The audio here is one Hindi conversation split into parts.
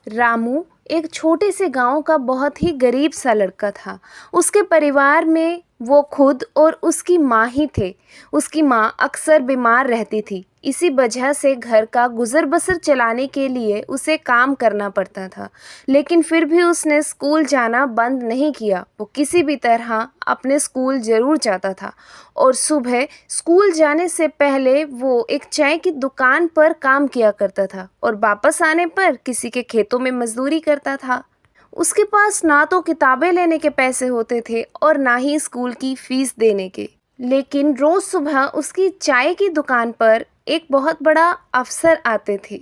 रामू एक छोटे से गांव का बहुत ही गरीब सा लड़का था। उसके परिवार में वो खुद और उसकी माँ ही थे। उसकी माँ अक्सर बीमार रहती थी, इसी वजह से घर का गुजर बसर चलाने के लिए उसे काम करना पड़ता था। लेकिन फिर भी उसने स्कूल जाना बंद नहीं किया। वो किसी भी तरह अपने स्कूल ज़रूर जाता था और सुबह स्कूल जाने से पहले वो एक चाय की दुकान पर काम किया करता था और वापस आने पर किसी के खेतों में मजदूरी करता था। उसके पास ना तो किताबें लेने के पैसे होते थे और ना ही स्कूल की फीस देने के। लेकिन रोज़ सुबह उसकी चाय की दुकान पर एक बहुत बड़ा अफसर आते थे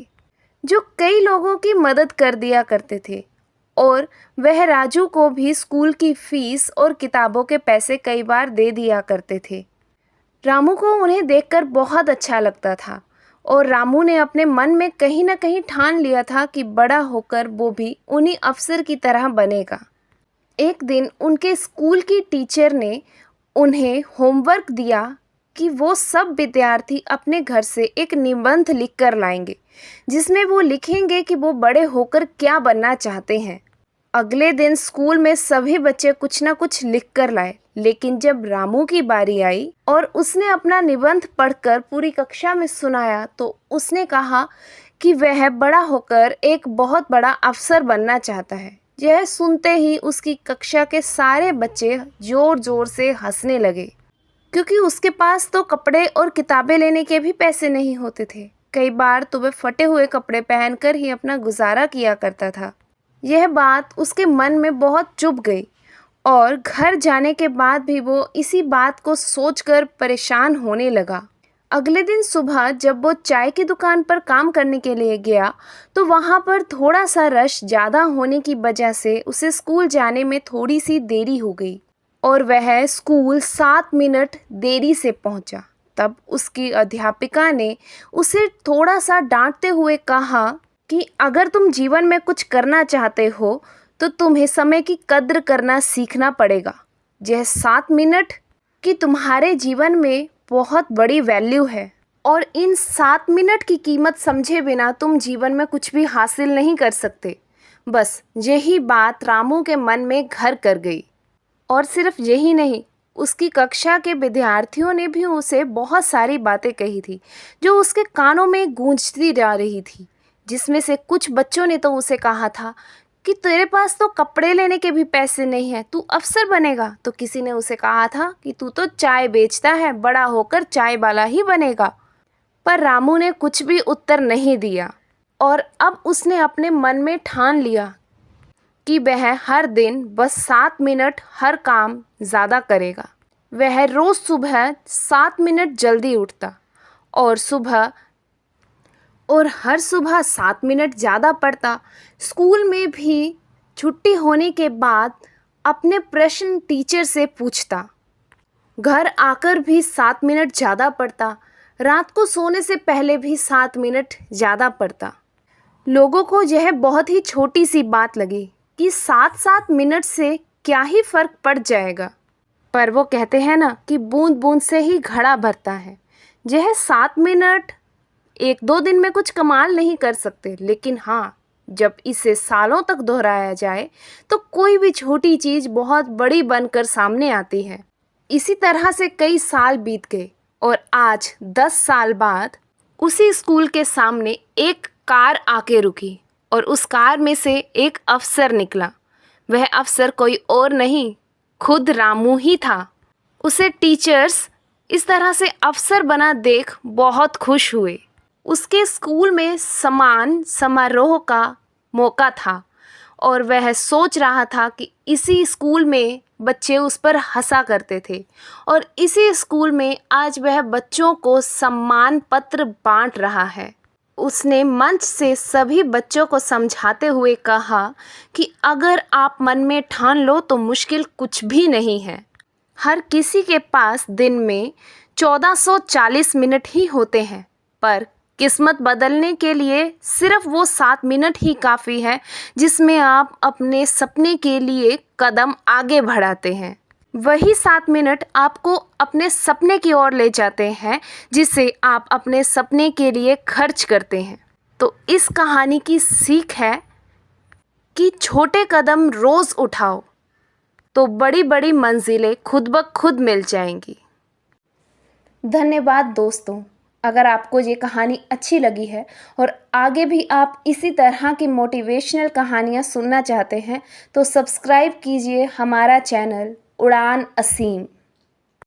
जो कई लोगों की मदद कर दिया करते थे, और वह राजू को भी स्कूल की फीस और किताबों के पैसे कई बार दे दिया करते थे। रामू को उन्हें देखकर बहुत अच्छा लगता था और रामू ने अपने मन में कहीं ना कहीं ठान लिया था कि बड़ा होकर वो भी उन्हीं अफसर की तरह बनेगा। एक दिन उनके स्कूल की टीचर ने उन्हें होमवर्क दिया कि वो सब विद्यार्थी अपने घर से एक निबंध लिख कर लाएंगे, जिसमें वो लिखेंगे कि वो बड़े होकर क्या बनना चाहते हैं। अगले दिन स्कूल में सभी बच्चे कुछ ना कुछ लिख कर लाए, लेकिन जब रामू की बारी आई और उसने अपना निबंध पढ़कर पूरी कक्षा में सुनाया तो उसने कहा कि वह बड़ा होकर एक बहुत बड़ा अफसर बनना चाहता है। यह सुनते ही उसकी कक्षा के सारे बच्चे ज़ोर ज़ोर से हंसने लगे, क्योंकि उसके पास तो कपड़े और किताबें लेने के भी पैसे नहीं होते थे। कई बार तो वह फटे हुए कपड़े पहनकर ही अपना गुजारा किया करता था। यह बात उसके मन में बहुत चुभ गई और घर जाने के बाद भी वो इसी बात को सोचकर परेशान होने लगा। अगले दिन सुबह जब वो चाय की दुकान पर काम करने के लिए गया तो वहाँ पर थोड़ा सा रश ज़्यादा होने की वजह से उसे स्कूल जाने में थोड़ी सी देरी हो गई और वह स्कूल 7 मिनट देरी से पहुँचा। तब उसकी अध्यापिका ने उसे थोड़ा सा डांटते हुए कहा कि अगर तुम जीवन में कुछ करना चाहते हो तो तुम्हें समय की कद्र करना सीखना पड़ेगा। यह 7 मिनट की तुम्हारे जीवन में बहुत बड़ी वैल्यू है और इन 7 मिनट की कीमत समझे बिना तुम जीवन में कुछ भी हासिल नहीं कर सकते। बस यही बात रामू के मन में घर कर गई। और सिर्फ यही नहीं, उसकी कक्षा के विद्यार्थियों ने भी उसे बहुत सारी बातें कही थी जो उसके कानों में गूंजती जा रही थी। जिसमें से कुछ बच्चों ने तो उसे कहा था कि तेरे पास तो कपड़े लेने के भी पैसे नहीं हैं, तू अफसर बनेगा। तो किसी ने उसे कहा था कि तू तो चाय बेचता है, बड़ा होकर चाय वाला ही बनेगा। पर रामू ने कुछ भी उत्तर नहीं दिया और अब उसने अपने मन में ठान लिया कि वह हर दिन बस 7 मिनट हर काम ज़्यादा करेगा। वह रोज़ सुबह 7 मिनट जल्दी उठता और हर सुबह 7 मिनट ज़्यादा पढ़ता। स्कूल में भी छुट्टी होने के बाद अपने प्रश्न टीचर से पूछता। घर आकर भी 7 मिनट ज़्यादा पढ़ता। रात को सोने से पहले भी 7 मिनट ज़्यादा पढ़ता। लोगों को यह बहुत ही छोटी सी बात लगी कि 7-7 मिनट से क्या ही फ़र्क पड़ जाएगा। पर वो कहते हैं ना कि बूंद बूंद से ही घड़ा भरता है। यह 7 मिनट 1-2 दिन में कुछ कमाल नहीं कर सकते, लेकिन हाँ, जब इसे सालों तक दोहराया जाए तो कोई भी छोटी चीज़ बहुत बड़ी बनकर सामने आती है। इसी तरह से कई साल बीत गए और आज 10 साल बाद उसी स्कूल के सामने एक कार आके रुकी और उस कार में से एक अफसर निकला। वह अफसर कोई और नहीं, खुद रामू ही था। उसे टीचर्स इस तरह से अफसर बना देख बहुत खुश हुए। उसके स्कूल में सम्मान समारोह का मौका था और वह सोच रहा था कि इसी स्कूल में बच्चे उस पर हंसा करते थे और इसी स्कूल में आज वह बच्चों को सम्मान पत्र बांट रहा है। उसने मंच से सभी बच्चों को समझाते हुए कहा कि अगर आप मन में ठान लो तो मुश्किल कुछ भी नहीं है। हर किसी के पास दिन में 1440 मिनट ही होते हैं, पर किस्मत बदलने के लिए सिर्फ वो 7 मिनट ही काफ़ी है जिसमें आप अपने सपने के लिए कदम आगे बढ़ाते हैं। वही 7 मिनट आपको अपने सपने की ओर ले जाते हैं जिसे आप अपने सपने के लिए खर्च करते हैं। तो इस कहानी की सीख है कि छोटे कदम रोज़ उठाओ तो बड़ी बड़ी मंजिलें खुद ब खुद मिल जाएंगी। धन्यवाद दोस्तों। अगर आपको ये कहानी अच्छी लगी है और आगे भी आप इसी तरह की मोटिवेशनल कहानियाँ सुनना चाहते हैं तो सब्सक्राइब कीजिए हमारा चैनल उड़ान असीम।